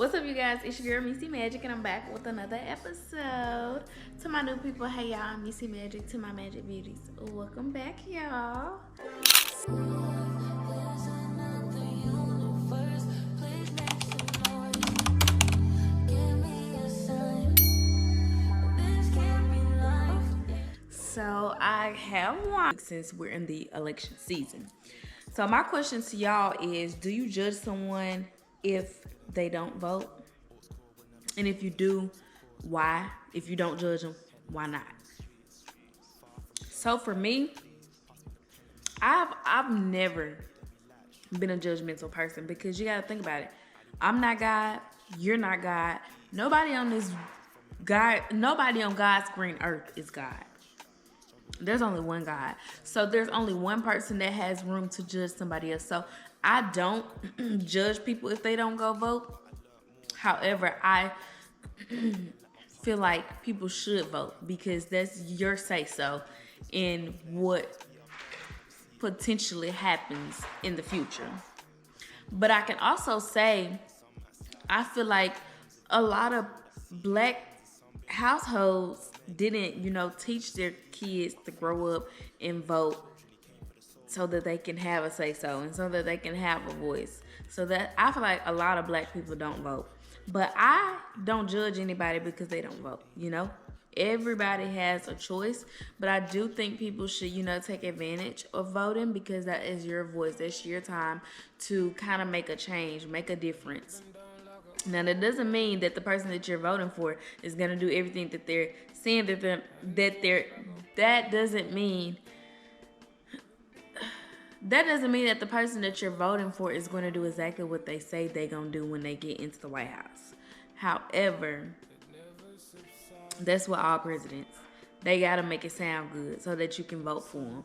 What's up, you guys? It's your girl Missy Magic, and I'm back with another episode. To my new people, hey y'all, I'm Missy Magic. To my Magic Beauties, welcome back, y'all. So I have one since we're in the election season. So my question to y'all is, do you judge someone if they don't vote? And if you do, why? If you don't judge them, why not? So for me, I've never been a judgmental person, because you gotta think about it. I'm not God, you're not God. Nobody on God's green earth is God. There's only one God. So there's only one person that has room to judge somebody else. So I don't judge people if they don't go vote. However, I feel like people should vote, because that's your say-so in what potentially happens in the future. But I can also say, I feel like a lot of black households didn't, teach their kids to grow up and vote so that they can have a say-so and so that they can have a voice. So that I feel like a lot of black people don't vote. But I don't judge anybody because they don't vote, Everybody has a choice, but I do think people should, take advantage of voting, because that is your voice. That's your time to kind of make a change, make a difference. Now, that doesn't mean that the person that you're voting for is going to do everything that they're saying that doesn't mean that the person that you're voting for is going to do exactly what they say they're going to do when they get into the White House. However, that's what all presidents, they got to make it sound good so that you can vote for them.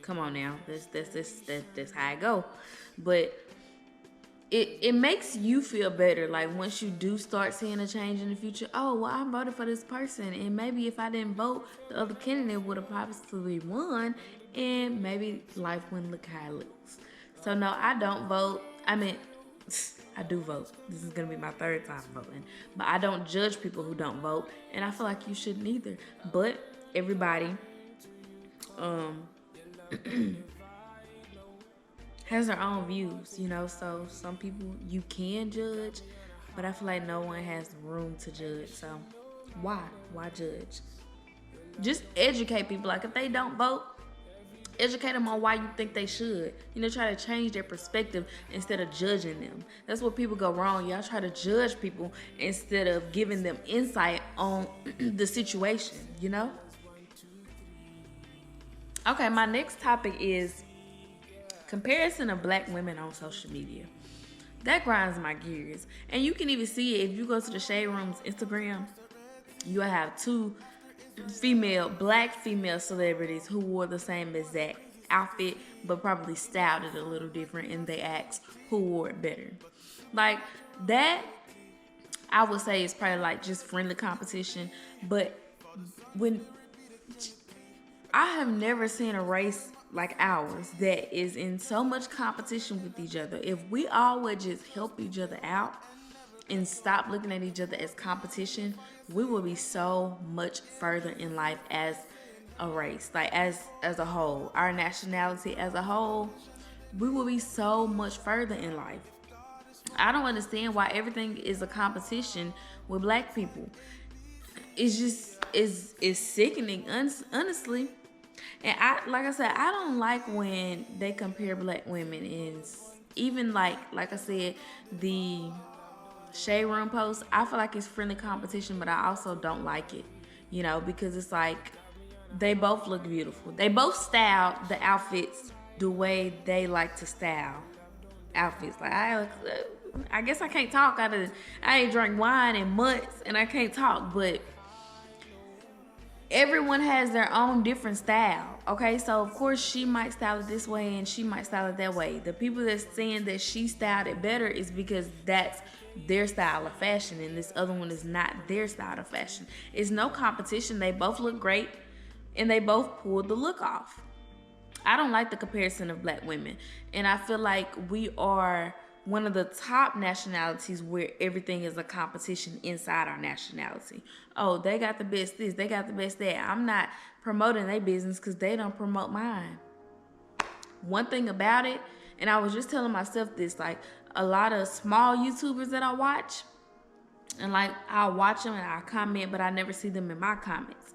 Come on now. That's how I go. But it makes you feel better, like once you do start seeing a change in the future. Oh, well, I voted for this person, and maybe if I didn't vote, the other candidate would have possibly won, and maybe life wouldn't look how it looks. So no, I don't vote. I do vote. This is gonna be my third time voting, but I don't judge people who don't vote, and I feel like you shouldn't either. But everybody has their own views, so some people you can judge, but I feel like no one has room to judge. So why judge? Just educate people. Like, if they don't vote, educate them on why you think they should. Try to change their perspective instead of judging them. That's where people go wrong. Y'all try to judge people instead of giving them insight on the situation, Okay, my next topic is comparison of black women on social media. That grinds my gears. And you can even see it if you go to the Shade Room's Instagram. You'll have two black female celebrities who wore the same exact outfit, but probably styled it a little different, and they asked who wore it better. Like, that, I would say, is probably like just friendly competition. But when I have never seen a race like ours that is in so much competition with each other. If we all would just help each other out and stop looking at each other as competition, we will be so much further in life as a race, like as a whole. Our nationality as a whole, we will be so much further in life. I don't understand why everything is a competition with black people. It's just it's sickening, honestly. And like I said, I don't like when they compare black women, and even like I said, the Shade Room post, I feel like it's friendly competition, but I also don't like it, because it's like they both look beautiful. They both style the outfits the way they like to style outfits. Like, I guess I can't talk I ain't drank wine in months, and I can't talk, but everyone has their own different style, okay? So, of course, she might style it this way and she might style it that way. The people that's saying that she styled it better is because that's their style of fashion, and this other one is not their style of fashion. It's no competition. They both look great, and they both pulled the look off. I don't like the comparison of black women, and I feel like we are one of the top nationalities where everything is a competition inside our nationality. Oh, they got the best this, they got the best that. I'm not promoting their business because they don't promote mine. One thing about it, and I was just telling myself this, like a lot of small YouTubers that I watch, and like I'll watch them and I'll comment, but I never see them in my comments.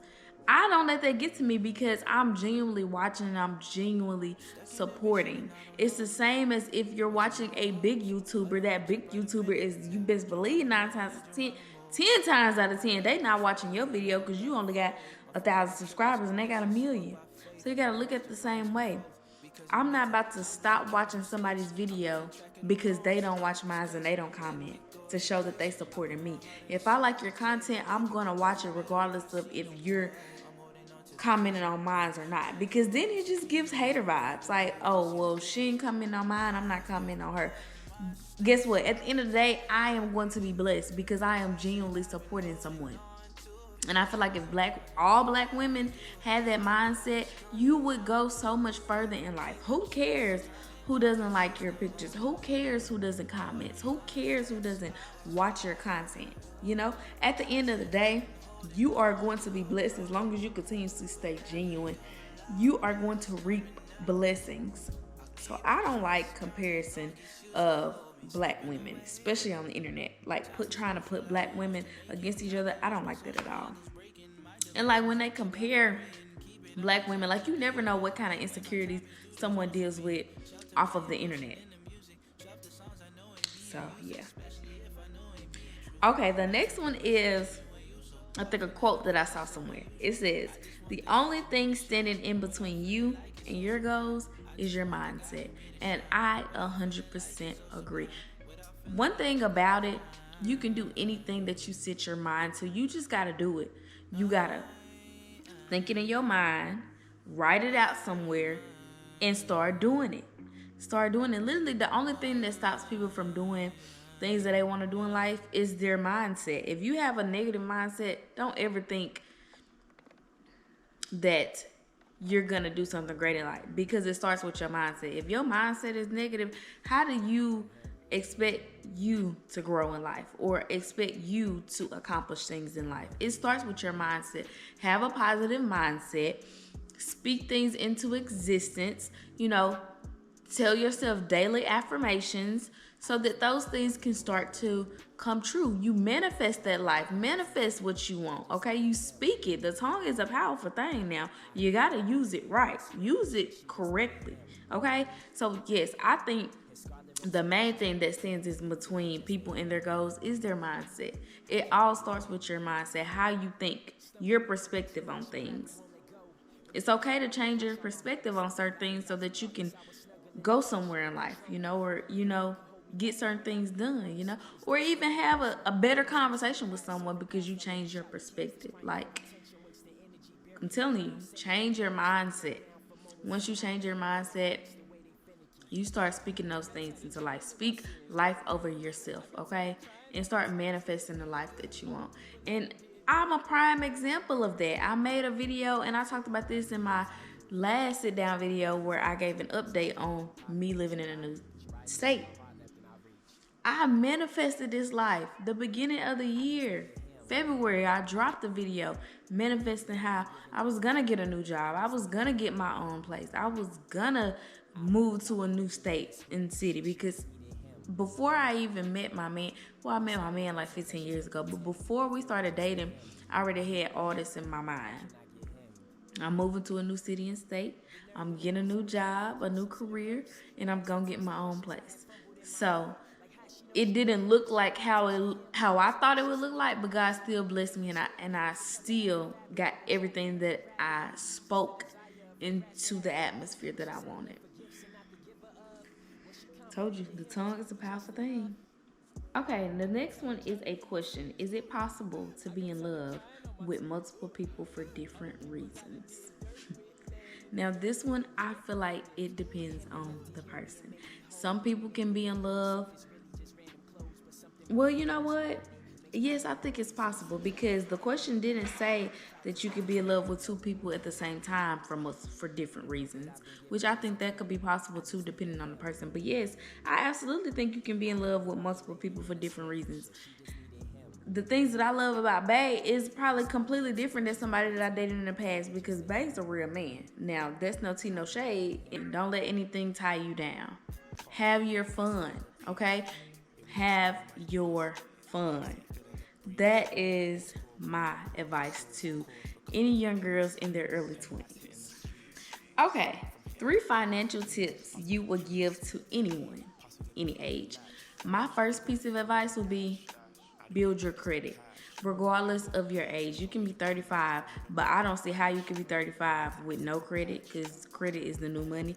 I don't let that get to me because I'm genuinely watching and I'm genuinely supporting. It's the same as if you're watching a big YouTuber. That big YouTuber is, you best believe 9 times 10 times out of 10, they not watching your video because you only got 1,000 subscribers and they got 1 million. So you got to look at it the same way. I'm not about to stop watching somebody's video because they don't watch mine and they don't comment to show that they supporting me. If I like your content, I'm going to watch it regardless of if you're commenting on mine or not, because then it just gives hater vibes. Like, oh, well, she ain't commenting on mine, I'm not commenting on her. Guess what? At the end of the day, I am going to be blessed because I am genuinely supporting someone. And I feel like if all black women had that mindset, you would go so much further in life. Who cares who doesn't like your pictures? Who cares who doesn't comment? Who cares who doesn't watch your content? You know, at the end of the day, you are going to be blessed as long as you continuously stay genuine. You are going to reap blessings. So I don't like comparison of black women, especially on the internet. Like trying to put black women against each other. I don't like that at all. And like when they compare black women, like you never know what kind of insecurities someone deals with off of the internet. So yeah. Okay, the next one is, I think, a quote that I saw somewhere. It says, "The only thing standing in between you and your goals is your mindset." And I 100% agree. One thing about it, you can do anything that you set your mind to. You just got to do it. You got to think it in your mind, write it out somewhere, and start doing it. Start doing it. Literally, the only thing that stops people from doing things that they want to do in life is their mindset. If you have a negative mindset, don't ever think that you're going to do something great in life, because it starts with your mindset. If your mindset is negative, how do you expect you to grow in life or expect you to accomplish things in life? It starts with your mindset. Have a positive mindset. Speak things into existence. You know, tell yourself daily affirmations so that those things can start to come true. You manifest that life. Manifest what you want, okay? You speak it. The tongue is a powerful thing now. You got to use it right. Use it correctly, okay? So, yes, I think the main thing that stands in between people and their goals is their mindset. It all starts with your mindset, how you think, your perspective on things. It's okay to change your perspective on certain things so that you can go somewhere in life, you know, or, you know, get certain things done, you know, or even have a better conversation with someone because you change your perspective. Like, I'm telling you, change your mindset. Once you change your mindset, you start speaking those things into life. Speak life over yourself, okay? And start manifesting the life that you want. And I'm a prime example of that. I made a video, and I talked about this in my last sit down video where I gave an update on me living in a new state. I manifested this life the beginning of the year. February, I dropped the video manifesting how I was gonna get a new job. I was gonna get my own place. I was gonna move to a new state and city, because before I even met my man, well, I met my man like 15 years ago, but before we started dating, I already had all this in my mind. I'm moving to a new city and state. I'm getting a new job, a new career, and I'm gonna get my own place. So it didn't look like how I thought it would look like, but God still blessed me, and I still got everything that I spoke into the atmosphere that I wanted. Told you, the tongue is a powerful thing. Okay, the next one is a question. Is it possible to be in love with multiple people for different reasons? Now, this one, I feel like it depends on the person. Some people can be in love. Well, you know what? Yes, I think it's possible because the question didn't say that you could be in love with two people at the same time for different reasons, which I think that could be possible too, depending on the person. But yes, I absolutely think you can be in love with multiple people for different reasons. The things that I love about Bay is probably completely different than somebody that I dated in the past because Bay's a real man. Now, that's no tea, no shade. And don't let anything tie you down. Have your fun, okay? Have your fun. That is my advice to any young girls in their early 20s. Okay, 3 financial tips you would give to anyone, any age. My first piece of advice would be build your credit regardless of your age. You can be 35, but I don't see how you can be 35 with no credit because credit is the new money.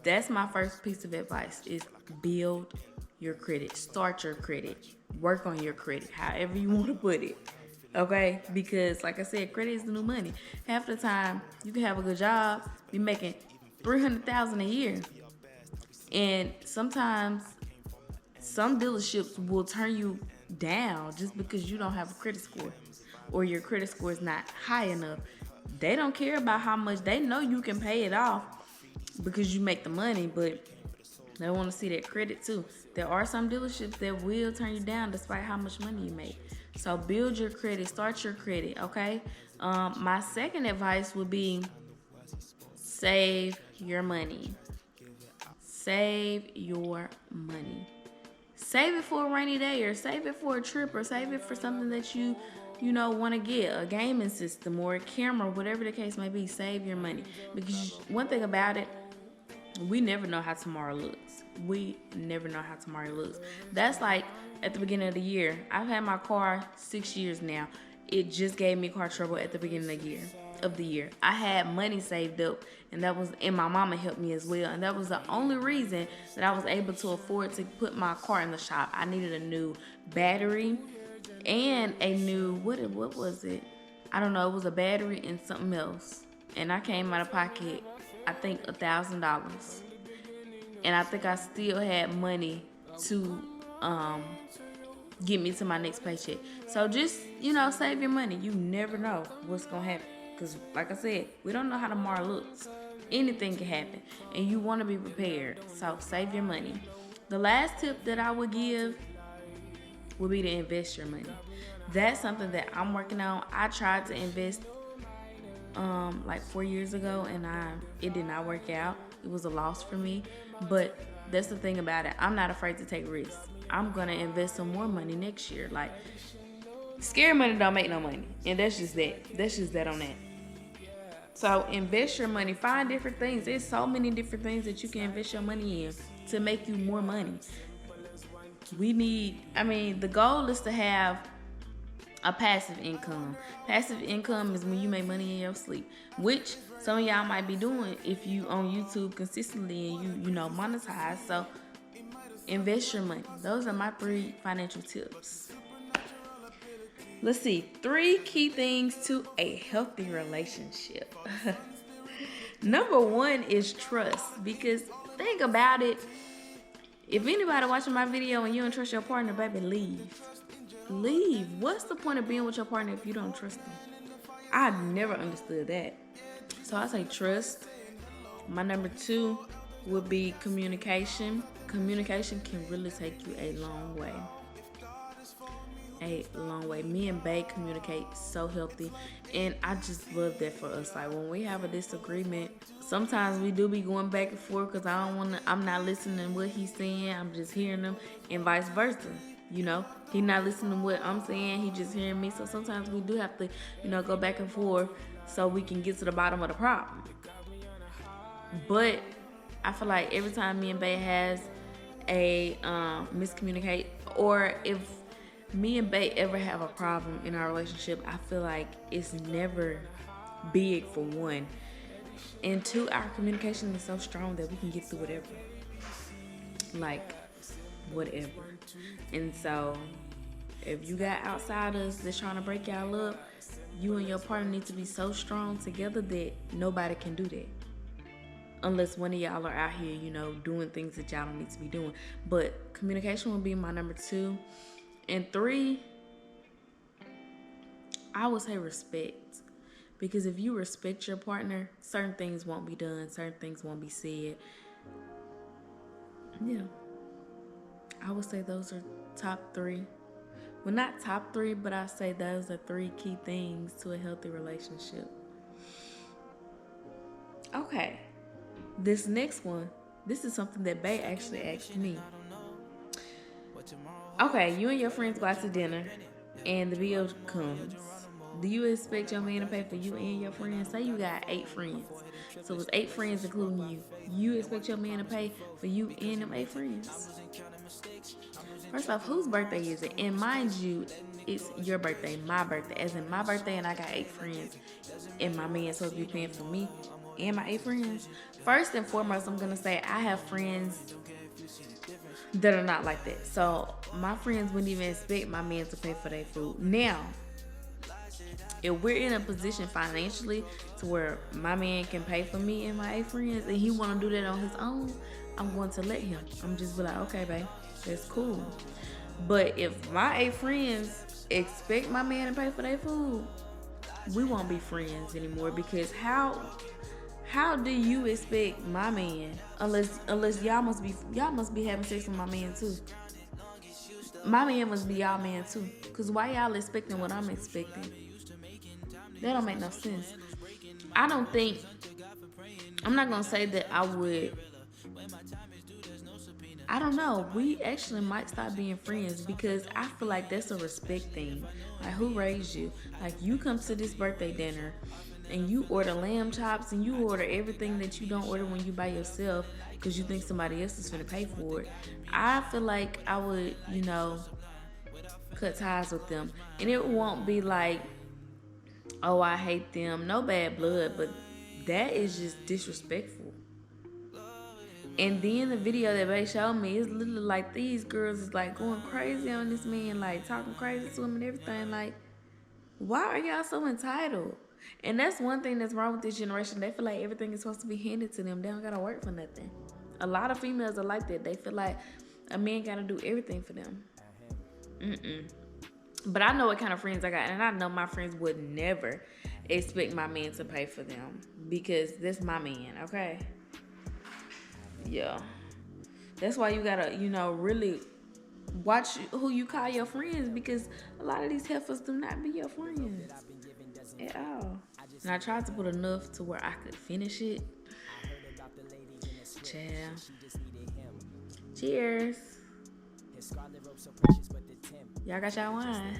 That's my first piece of advice is build your credit. Start your credit. Work on your credit, however you want to put it. Okay? Because like I said, credit is the new money. Half the time you can have a good job, be making $300,000 a year. And sometimes some dealerships will turn you down just because you don't have a credit score or your credit score is not high enough. They don't care about how much. They know you can pay it off because you make the money, but they want to see that credit too. There are some dealerships that will turn you down despite how much money you make. So build your credit, start your credit, okay? My second advice would be save your money. Save your money. Save it for a rainy day or save it for a trip or save it for something that you want to get, a gaming system or a camera, whatever the case may be. Save your money because one thing about it, we never know how tomorrow looks. We never know how tomorrow looks. That's like at the beginning of the year. I've had my car 6 years now. It just gave me car trouble at the beginning of the year. I had money saved up and my mama helped me as well. And that was the only reason that I was able to afford to put my car in the shop. I needed a new battery and a new, what was it? I don't know, it was a battery and something else. And I came out of pocket, I think $1,000. And I think I still had money to get me to my next paycheck. So just, save your money. You never know what's going to happen. Because like I said, we don't know how tomorrow looks. Anything can happen. And you want to be prepared. So save your money. The last tip that I would give would be to invest your money. That's something that I'm working on. I tried to invest like 4 years ago and it did not work out. It was a loss for me. But that's the thing about it. I'm not afraid to take risks. I'm going to invest some more money next year. Like, scary money don't make no money. And that's just that. That's just that on that. So invest your money. Find different things. There's so many different things that you can invest your money in to make you more money. The goal is to have a passive income. Passive income is when you make money in your sleep, which some of y'all might be doing if you on YouTube consistently and you monetize. So invest your money. Those are my 3 financial tips. Let's see. 3 key things to a healthy relationship. Number 1 is trust. Because think about it. If anybody watching my video and you don't trust your partner, baby, leave. Leave. What's the point of being with your partner if you don't trust them? I never understood that. So I say trust. My number 2 would be communication. Communication can really take you a long way. A long way. Me and Bae communicate so healthy, and I just love that for us. Like when we have a disagreement, sometimes we do be going back and forth because I'm not listening to what he's saying. I'm just hearing him, and vice versa. He not listening to what I'm saying. He just hearing me. So sometimes we do have to, go back and forth so we can get to the bottom of the problem. But I feel like every time me and Bae has a miscommunicate, or if me and Bae ever have a problem in our relationship, I feel like it's never big for one. And 2, our communication is so strong that we can get through whatever. Like, whatever. And so, if you got outsiders that's trying to break y'all up, you and your partner need to be so strong together that nobody can do that. Unless one of y'all are out here, doing things that y'all don't need to be doing. But communication will be my number 2. And 3, I would say respect. Because if you respect your partner, certain things won't be done, certain things won't be said. Yeah. I would say those are top 3. Well, not top 3, but I say those are 3 key things to a healthy relationship. Okay. This next one, this is something that Bae actually asked me. Okay, you and your friends go out to dinner and the bill comes. Do you expect your man to pay for you and your friends? Say you got 8 friends. So it's 8 friends including you. You expect your man to pay for you and them 8 friends? First off, whose birthday is it? And mind you, it's your birthday, my birthday. As in my birthday, and I got 8 friends. And my man's supposed to be paying for me and my 8 friends. First and foremost, I'm gonna say I have friends that are not like that. So my friends wouldn't even expect my man to pay for their food. Now, if we're in a position financially to where my man can pay for me and my 8 friends, and he want to do that on his own, I'm going to let him. I'm just be like, okay, babe, that's cool. But if my 8 friends expect my man to pay for their food, we won't be friends anymore. Because how do you expect my man, unless y'all must be having sex with my man too? My man must be y'all man too. Cause why y'all expecting what I'm expecting? That don't make no sense. I'm not gonna say that I would. I don't know. We actually might stop being friends because I feel like that's a respect thing. Like, who raised you? Like, you come to this birthday dinner and you order lamb chops and you order everything that you don't order when you by yourself because you think somebody else is gonna pay for it. I feel like I would, cut ties with them. And it won't be like, oh, I hate them. No bad blood, but that is just disrespectful. And then the video that they showed me is literally like these girls is like going crazy on this man, like talking crazy to him and everything. Like, why are y'all so entitled? And that's one thing that's wrong with this generation. They feel like everything is supposed to be handed to them. They don't gotta work for nothing. A lot of females are like that. They feel like a man gotta do everything for them. But I know what kind of friends I got, and I know my friends would never expect my man to pay for them because that's my man, okay? Yeah. That's why you gotta, really watch who you call your friends, because a lot of these heifers do not be your friends at all. And I tried to put enough to where I could finish it. Child. Cheers. Y'all got y'all wine.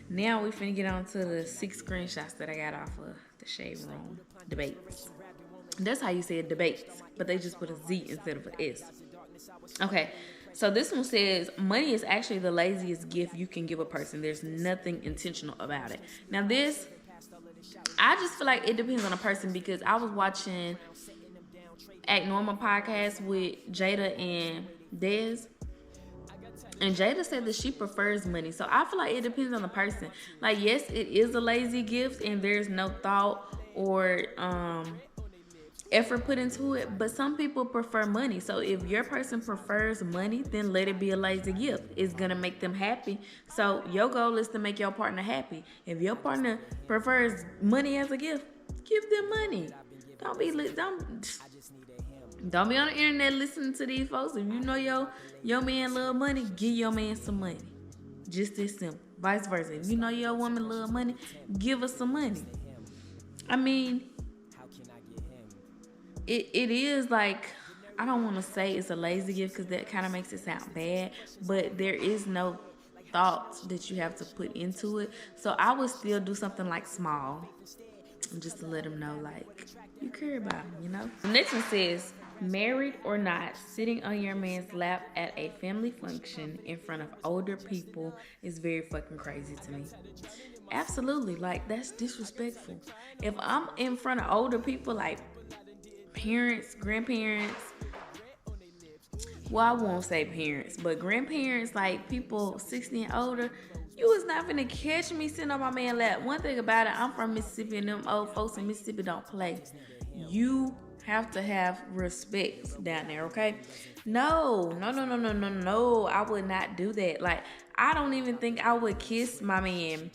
Now we finna get on to the 6 screenshots that I got off of the Shade Room debates. That's how you say it, debates, but they just put a Z instead of an S. Okay, so this one says, money is actually the laziest gift you can give a person. There's nothing intentional about it. Now this, I just feel like it depends on a person, because I was watching Act Normal podcast with Jada and Dez. And Jada said that she prefers money. So I feel like it depends on the person. Like, yes, it is a lazy gift and there's no thought or effort put into it. But some people prefer money. So if your person prefers money, then let it be a lazy gift. It's going to make them happy. So your goal is to make your partner happy. If your partner prefers money as a gift, give them money. Don't be on the internet listening to these folks. If you know your man love money, give your man some money. Just this simple. Vice versa. If you know your woman love money, give her some money. I mean, it is like, I don't want to say it's a lazy gift because that kind of makes it sound bad, but there is no thoughts that you have to put into it. So I would still do something like small, just to let them know, like, you care about them, The next one says, married or not, sitting on your man's lap at a family function in front of older people is very fucking crazy to me. Absolutely, like, that's disrespectful. If I'm in front of older people, like parents, grandparents, well, I won't say parents, but grandparents, like people 60 and older, you was not finna catch me sitting on my man's lap. One thing about it, I'm from Mississippi, and them old folks in Mississippi don't play. You have to have respect down there, okay? No, I would not do that. Like, I don't even think I would kiss my man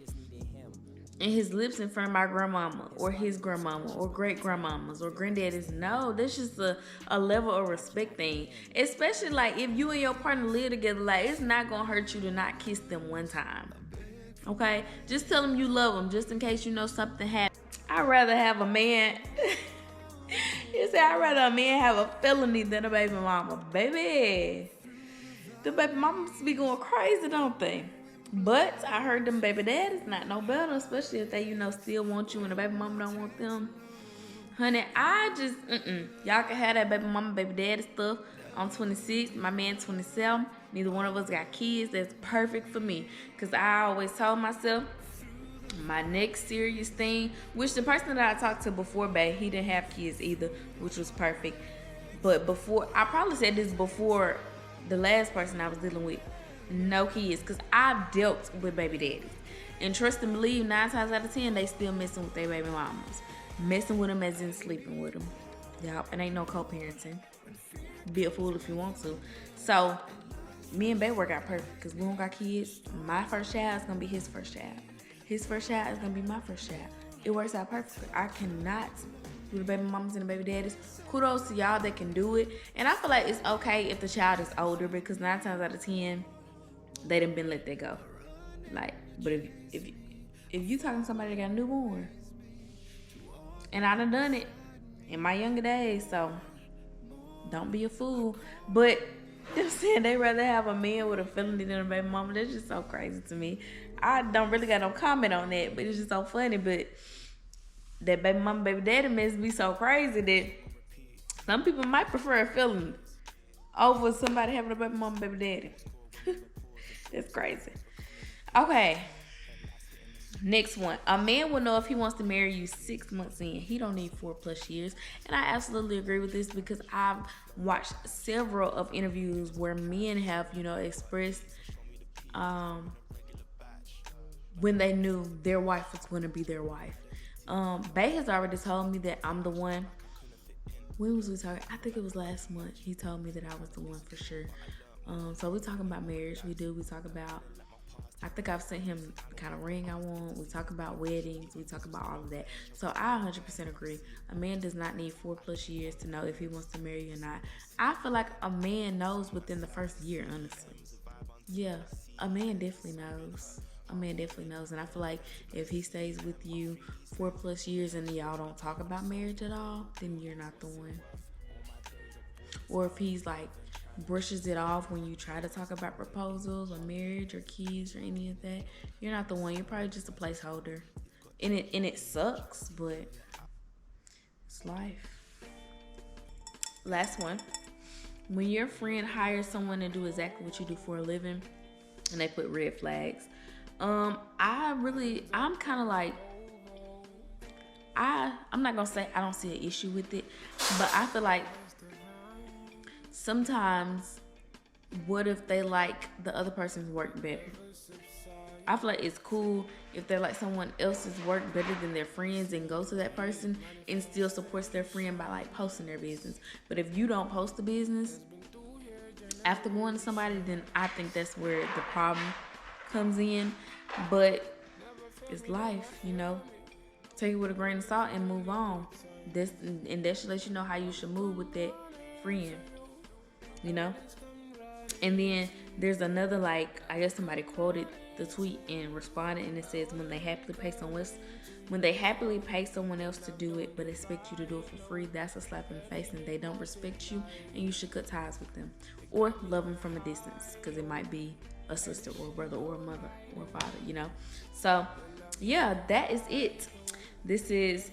and his lips in front of my grandmama or his grandmama or great grandmamas or granddaddies. No, that's just a level of respect thing. Especially like if you and your partner live together, like it's not gonna hurt you to not kiss them one time. Okay? Just tell them you love them just in case you know something happened. I'd rather have a man. He said, I'd rather a man have a felony than a baby mama. Baby. The baby mamas be going crazy, don't they? But I heard them baby daddies not no better, especially if they, still want you and the baby mama don't want them. Honey, I just, y'all can have that baby mama, baby daddy stuff. I'm 26, my man 27. Neither one of us got kids. That's perfect for me. Because I always told myself, my next serious thing, which the person that I talked to before, babe, he didn't have kids either, which was perfect. But before, I probably said this before the last person I was dealing with, no kids, because I've dealt with baby daddies. And trust and believe, 9 times out of 10, they still messing with their baby mamas. Messing with them as in sleeping with them. Yup, it ain't no co-parenting. Be a fool if you want to. So, me and babe work out perfect, because we don't got kids. My first child is going to be his first child. His first child is going to be my first child. It works out perfectly. I cannot do the baby mamas and the baby daddies. Kudos to y'all that can do it. And I feel like it's okay if the child is older, because 9 times out of 10, they done been let that go. Like, but if you talking to somebody that got a newborn, and I done it in my younger days, so don't be a fool. But they're saying they rather have a man with a felony than a baby mama. That's just so crazy to me. I don't really got no comment on that, but it's just so funny. But that baby mama, baby daddy mess be so crazy that some people might prefer a felony over somebody having a baby mama, baby daddy. That's crazy. Okay. Next one. A man will know if he wants to marry you 6 months in. He don't need 4+ years. And I absolutely agree with this, because I've watched several of interviews where men have, expressed when they knew their wife was going to be their wife. Bay has already told me that I'm the one. When was we talking? I think it was last month. He told me that I was the one for sure. So we talking about marriage. We talk about, I think I've sent him the kind of ring I want. We talk about weddings. We talk about all of that. So I 100% agree. A man does not need 4+ years to know if he wants to marry you or not. I feel like a man knows within the first year, honestly. Yeah, a man definitely knows. A man definitely knows. And I feel like if he stays with you 4+ years and y'all don't talk about marriage at all, then you're not the one. Or if he's like, brushes it off when you try to talk about proposals or marriage or kids or any of that, you're not the one. You're probably just a placeholder. And it sucks, but it's life. Last one. When your friend hires someone to do exactly what you do for a living and they put red flags, I'm kind of like, I'm not gonna say I don't see an issue with it, but I feel like sometimes, what if they like the other person's work better? I feel like it's cool if they like someone else's work better than their friends and go to that person and still supports their friend by like posting their business. But if you don't post the business after going to somebody, then I think that's where the problem comes in. But it's life, Take it with a grain of salt and move on. That should let you know how you should move with that friend. And then there's another, like, I guess somebody quoted the tweet and responded, and it says, when they happily pay someone else to do it but expect you to do it for free, that's a slap in the face, and they don't respect you, and you should cut ties with them or love them from a distance, because it might be a sister or a brother or a mother or a father, So yeah, that is it. This is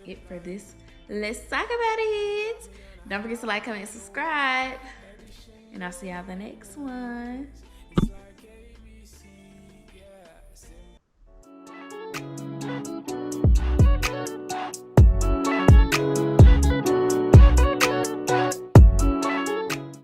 it for this. Let's talk about it. Don't forget to like, comment, and subscribe. And I'll see y'all the next one.